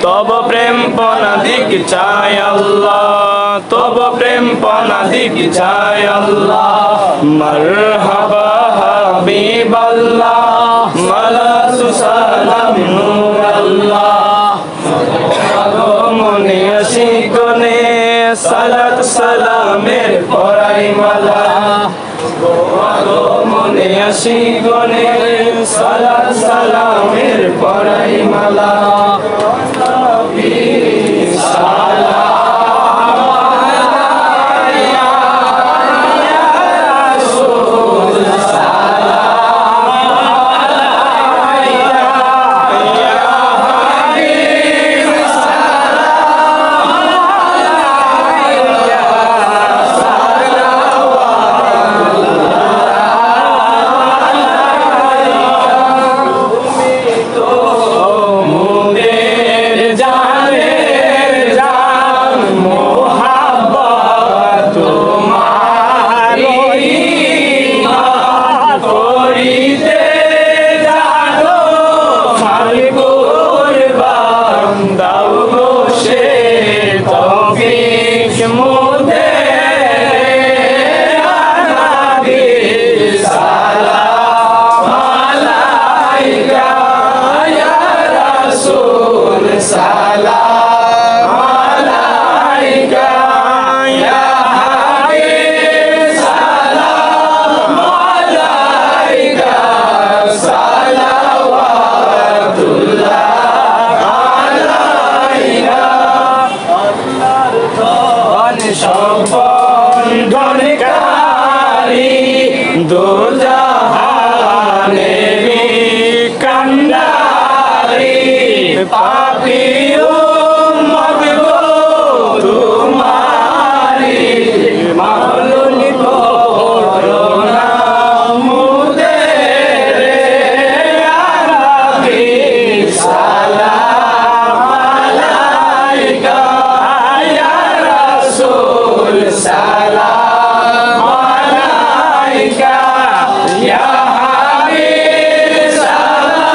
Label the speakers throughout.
Speaker 1: তব প্রেম পনাদিক চাই আল্লাহ, তব প্রেম পনাদিক চাই আল্লাহ। মারহাবা হাবিবাল্লাহ, মালাতু সালাম নূর আল্লাহ। মনে আশিকনে সালাত সালামের পরাই মালা, মনে আশিকনে সালাত সালামের পরাই মালা। পাপী উম্মত গো তোমারি মাওলুন করোনা মুদের ইয়া রাব্বি সালাম আলাইকা ইয়া রাসূল সালাম আলাইকা ইয়া সালাম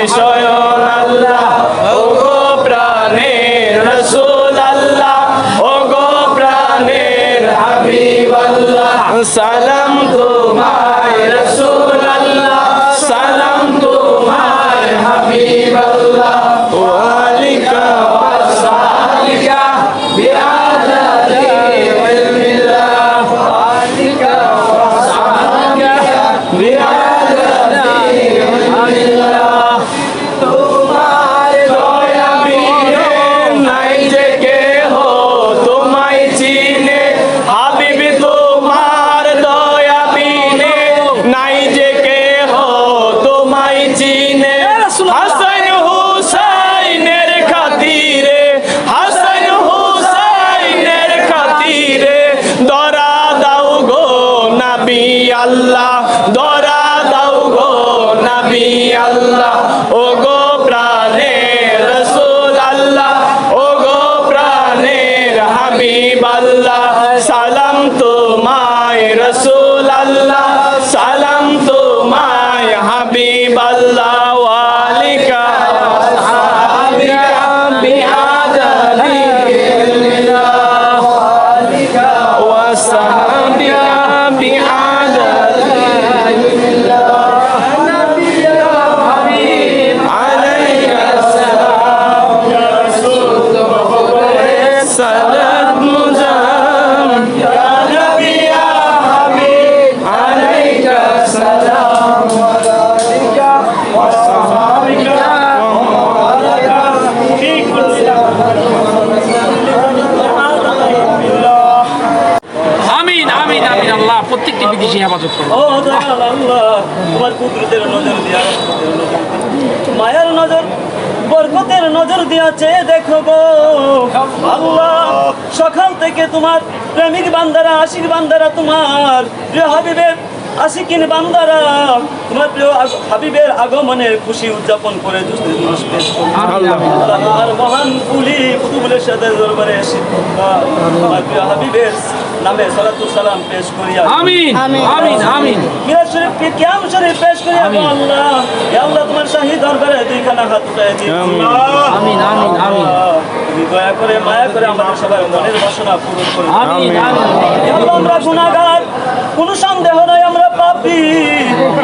Speaker 1: স্বয়ং আল্লাহ ওগো প্রাণের রাসূল আল্লাহ ওগো প্রাণের হাবিব আল্লাহ সালাম তোমায় রাসূল আল্লাহ সালাম তোমায় হাবিব আল্লাহ ওয়ালিকা ওয়াসালিকা বিআদাদি ইলমিল্লাহ ওয়ালিকা ওয়াসালিকা বিআদাদি ইলমিল্লাহ তোমার দয়া বিনে নাই যে কেহ তোমায় চিনে হাবিব তোমার দয়া বিনে নাই যে কেহ তোমায় চিনে হাসান হুসাইনের খাতিরে হাসান হুসাইনের খাতিরে দরা দাও গো নবী আল্লাহ দরা দাও গো নবী আল্লাহ ওগো প্রাণের রাসূল আল্লাহ ওগো প্রাণের হাবিব আল্লাহ সালাম তোমায় রাসূল আল্লাহ সালাম তোমায় হাবিব আল্লাহ ওয়ালিকা আসহাবিকা বিআদাদি ইলমিল্লাহ ওয়ালিকা ওয়াসহাবিকা বিআদাদি ইলমিল্লাহ নবিয়া হাবিব আলাইকা সালাম ইয়া রাসূল সালাত মুজাম ইয়া নবিয়া হাবিব আলাইকা সালাম ওয়ালিকা ওয়াসহাবিকা ঠিক
Speaker 2: আমিন আমিন আমিন আল্লাহ প্রত্যেকটি বিদেশি হেফাজত করো
Speaker 3: ও দয়াল আল্লাহ তোমার কুদরতের নজর দিয়া রহমতের নজর মায়ার নজর বরকতের নজর দিয়াছে দেখো গো আল্লাহ সকাল থেকে তোমার প্রেমিক বান্দারা আশিক বান্দারা তোমার প্রিয় হাবিবের আশিকিন বান্দারা তোমার প্রিয় হাবিবের আগমনের খুশি উদযাপন করে জুসে জুলুস পেশ করছে আল্লাহর মহান কুলি কুতুবুলের সাথে দরবারে এসে তোমার প্রিয় হাবিবের নামে সালাতু সালাম পেশ করিয়া
Speaker 2: আমিন আমিন আমিন
Speaker 3: মিলাদ শরীফকে কিয়াম শরীফ পেশ করিয়া গো আল্লাহ ইয়া আল্লাহ তোমার শাহী দরবারে দুইখানা হাত উঠায় দিও
Speaker 2: আমিন আমিন আমিন
Speaker 3: তুমি দয়া করে মায়া করে আমাদের সবার মনের বাসনা পূরণ করো
Speaker 2: আমিন আমিন
Speaker 3: ইয়া আল্লাহ আমরা গুনাহগার কোনো সন্দেহ নাই আমরা পাপী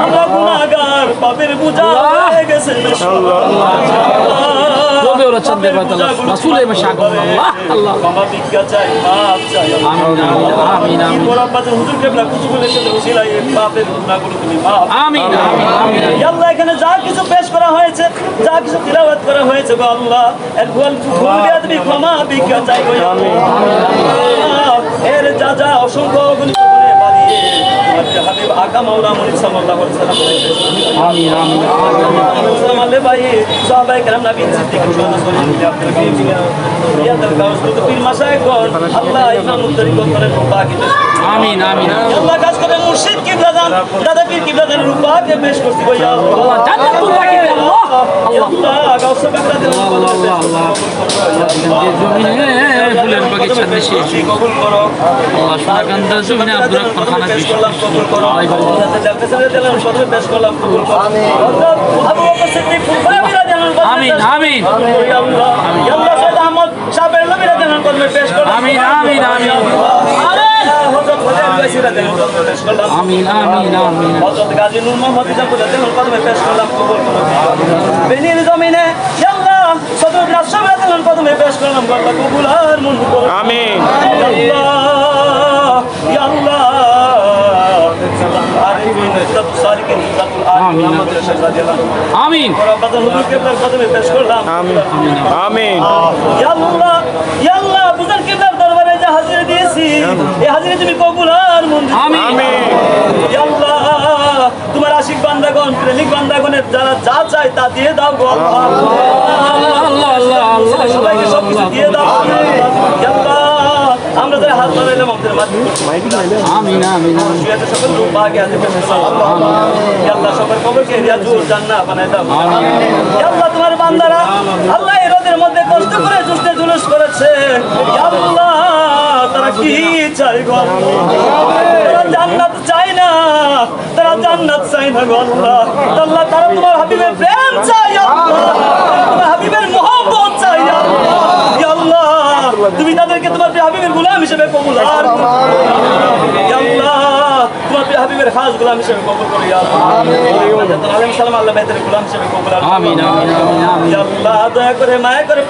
Speaker 3: আমরা গুনাহগার পাপের বোঝা হয়ে গেছে
Speaker 2: তবে ওরা চন্দ্রের বাতালা রাসূলের মাশাআল্লাহ আল্লাহ আল্লাহ
Speaker 3: ক্ষমা ভিক্ষা চাই মাফ চাই
Speaker 2: আমিন আমিন আমিন
Speaker 3: বড় আব্বাজান হুজুর কেবলা কুতুবুলের সাথে উসিলা এই পাপের গুনাহগুলো তুমি মাফ
Speaker 2: আমিন আমিন আমিন
Speaker 3: ইয়া আল্লাহ এখানে যা কিছু পেশ করা হয়েছে যা কিছু তিলাওয়াত করা হয়েছে গো আল্লাহ এর ভুল বেয়াদবি ক্ষমা ভিক্ষা চাই গো আমিন এর যা যা অসংখ্য গুণ করে বাড়িয়ে তোমার হাবিব আকা মাওলা মুনিব সাল্লাল্লাহু আলাইহি ওয়াসাল্লাম
Speaker 2: আমিন আমিন
Speaker 3: সালাম আলাইহি ভাই সাহাবায়ে কেরাম নবী সিদ্দিক শুহাদা সলিহিন আব্দুল কারীম ইয়া দাল কাউস তো পীর মাশায়েখ আল্লাহ ইমাম তরিকত করেন বাকি
Speaker 2: আমিন আমিন
Speaker 3: আল্লাহ কাজ করে মুর্শিদ কিবলা জান দাদা পীর কিবলা জান রূপাকে পেশ করতে গো ইয়া আল্লাহ
Speaker 2: জান্নাতুল বাকি আল্লাহ
Speaker 3: আল্লাহ গাউস কিবলা জান
Speaker 2: আল্লাহ আল্লাহ জমিনে ফুলের বাগিচা দেশে
Speaker 3: কবুল করো
Speaker 2: আল্লাহ সোনাকান্দা জমিনে আব্দুর রহমান খান
Speaker 3: পেশ করলাম কবুল করো জালকাসরে দিলাম সদর পেশ করলাম কবুল করো হযরত আবু বকর সিদ্দিক ফুলবাবিরা জানান
Speaker 2: আমিন আমিন
Speaker 3: ইয়া আল্লাহ ইয়া আল্লাহ সৈয়দ আহমদ সাহেবের নবীরা জানান কদমে পেশ করলাম
Speaker 2: আমিন আমিন আমিন
Speaker 3: হযরত খোদাই বাইসিরা জানান কদমে পেশ করলাম
Speaker 2: আমিন আমিন আমিন
Speaker 3: হযরত গাজী নূর মোহাম্মদ ইজাপুরা জানান কদমে পেশ করলাম কবুল করো বেনির জমিনে ইয়া আল্লাহ সদর রাসূলের জানান কদমে পেশ করলাম আল্লাহ কবুল আর মঞ্জুর করো
Speaker 1: আমিন
Speaker 3: ইয়া আল্লাহ আরিফিন ইজ্জত সারিকিন ইজ্জতুল আলিম মুহাম্মদ রাসূলুল্লাহ জানান
Speaker 2: আমিন
Speaker 3: আব্বাজান হুজুর কেবলার কদমে পেশ করলাম
Speaker 1: আমিন
Speaker 3: ইয়া আল্লাহ বুঝার কিবলার দরবারে যে হাজিরা দিয়েছি এই হাজিরা তুমি কবুল আর মঞ্জুর
Speaker 2: আমিন
Speaker 3: ইয়া আল্লাহ তোমার আশিক বান্দাগণ প্রেমিক বান্দাগণের যারা যা চায় তা দিয়ে দাও গো আল্লাহ
Speaker 2: আল্লাহ আল্লাহ আল্লাহ
Speaker 3: সবাইকে সব কিছু দিয়ে দাও ইয়া আল্লাহ আমরা যারা হাত বাড়াইলাম আমাদের মাধ্যমে
Speaker 2: আমিন আমিন
Speaker 3: শুয়াতে সকল লোক বাগে আছে ইয়া আল্লাহ সবার কবরকে রিয়াজুল জান্নাহ বানাই দাও ইয়া আল্লাহ তোমার বান্দারা আল্লাহ এই রোদের মধ্যে কষ্ট করে জুসতে জুলুস করেছে ইয়া আল্লাহ তারা কি চাই গো আল্লাহ তারা জান্নাত চায় না তারা জান্নাত চায় না গো আল্লাহ আল্লাহ তারা তোমার হাবিবের প্রেম চায় গোলাম হিসেবে কবুল করো ইয়া আল্লাহ আমিন আলেম সালাম আল্লাহ বাইতের গোলাম হিসেবে কবুল করো
Speaker 2: আমিন, আমিন, আমিন, আমিন।
Speaker 3: ইয়া আল্লাহ দয়া করে মায়া করে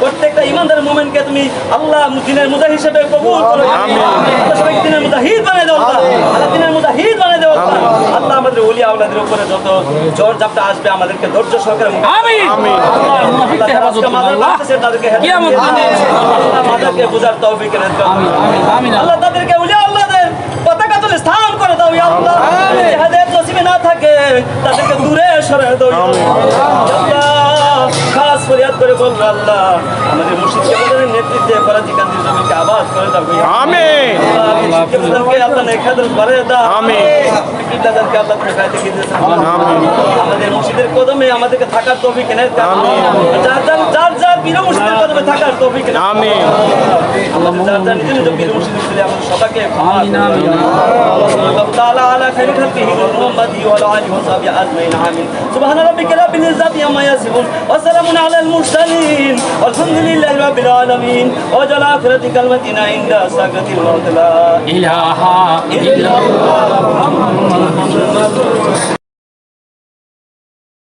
Speaker 3: প্রত্যেকটা ইমানদার মুমিনকে তুমি আল্লাহ দিনের মুজাহিদ হিসেবে কবুল করো
Speaker 1: আমিন।
Speaker 3: আল্লাহ সবাইকে দিনের মুজাহিদ বানায় দাও আল্লাহ আল্লাহ দিনের মুজাহিদ বানায় দাও আল্লাহ আল্লাহ আমাদের ওলিয়া আওলাদের উপরে যত ঝড় ঝাপটা আসবে আমাদেরকে ধৈর্য সহকারে
Speaker 2: আমিন।
Speaker 1: আমিন।
Speaker 2: আল্লাহ মুনাফিককে হেফাজত করুন আল্লাহ।
Speaker 3: তাদেরকে
Speaker 2: কিয়ামত দিনে
Speaker 3: আমাদেরকে বুঝার তৌফিক এনে দাও
Speaker 2: আমিন, আমিন, আমিন।
Speaker 3: আল্লাহ তাদেরকে ওলিয়া আল্লাহদের পতাকা তুলে স্থান করে দাও ইয়া আল্লাহ যাদের নসিবে না থাকে তাদেরকে দূরে সরিয়ে দাও ইয়া আল্লাহ খাস ফরিয়াদ করে বলবো আল্লাহ আমাদের মুর্শিদকে আমাদের নেতৃত্বে করাচি কান্দির জমিকে আবাদ করে দাও ইয়া
Speaker 1: আমিন।
Speaker 3: মুর্শিদকে আল্লাহ নেখাদর করে দাও
Speaker 1: আমিন।
Speaker 3: কিবলাদারকে আল্লাহ তুমি গায়ে থেকে দিয়েছেন
Speaker 1: আমিন।
Speaker 3: আমাদের মুর্শিদের কদমে আমাদেরকে থাকার তৌফিক এনে দাও যার বীর মুর্শিদের কদমে থাকার তৌফিক এনে দাও
Speaker 1: আমিন।
Speaker 3: আল্লাহ যার নিজ নিজ বীর মুর্শিদ ছিল আমাদের সবাইকে
Speaker 2: আমিন, আমিন।
Speaker 3: الله تعالى على خير خلقه محمد وعلى اله وصحبه اجمعين امين سبحان ربك رب العزه عما يصفون وسلام على المرسلين والحمد لله رب العالمين وجل اخرة كلمتنا عند سكرة الموت لا
Speaker 2: ইলাহা ইল্লাল্লাহ।